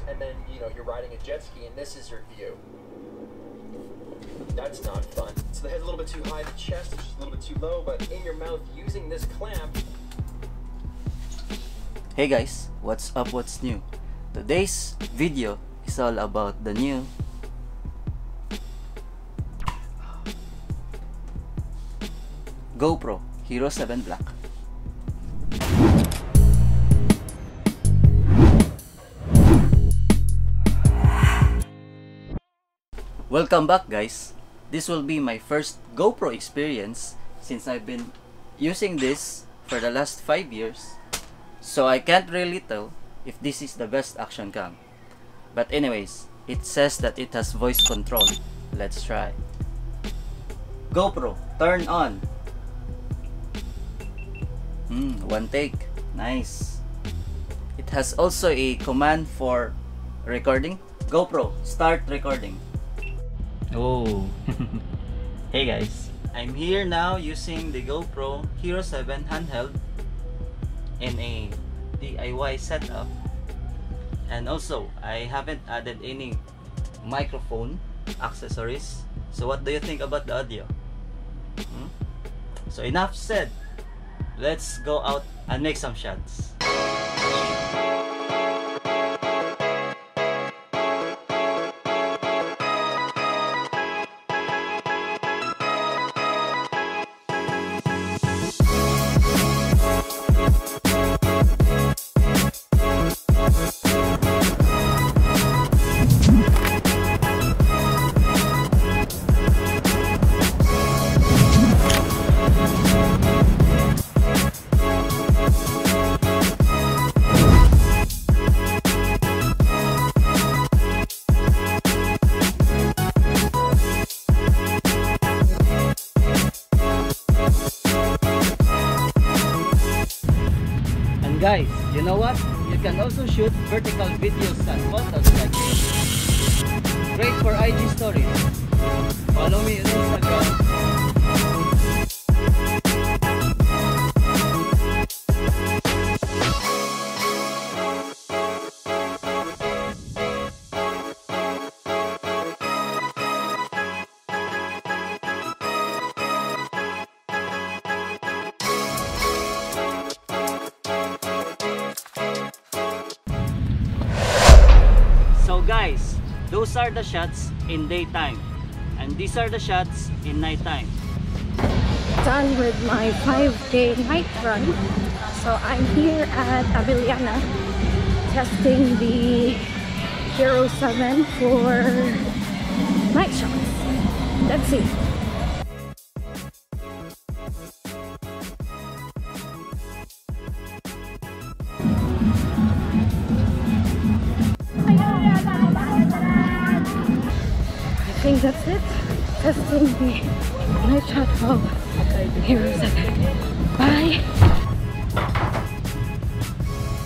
and then you're riding a jet ski and this is your view. That's not fun. So the head's a little bit too high, the chest is just a little bit too low, but in your mouth using this clamp. Hey guys, what's up, what's new? Today's video is all about the new GoPro Hero 7 Black. Welcome back guys. This will be my first GoPro experience since I've been using this for the last 5 years. So I can't really tell if this is the best action cam. But anyways, it says that it has voice control. Let's try. GoPro, turn on. One take. Nice. It has also a command for recording. GoPro, start recording. Oh. Hey guys, I'm here now using the GoPro Hero 7 handheld in a DIY setup, and also I haven't added any microphone accessories. So what do you think about the audio? So enough said, let's go out and make some shots. Guys, you know what? You can also shoot vertical videos and photos like this. Great for IG stories. Follow me on Instagram. So guys, those are the shots in daytime, and these are the shots in nighttime. Done with my 5K night run. So I'm here at Avellana testing the Hero 7 for night shots. Let's see. I think that's it. Testing the night shot of Hero 7. Bye!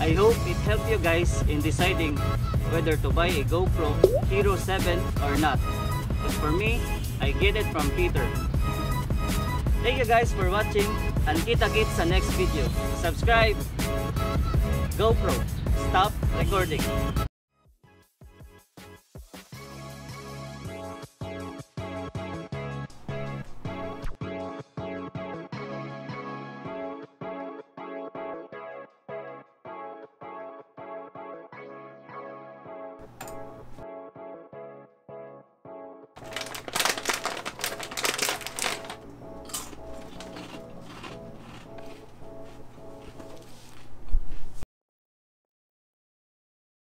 I hope it helped you guys in deciding whether to buy a GoPro Hero 7 or not. But for me, I get it from Peter. Thank you guys for watching, and kita-kits sa next video. Subscribe! GoPro, stop recording.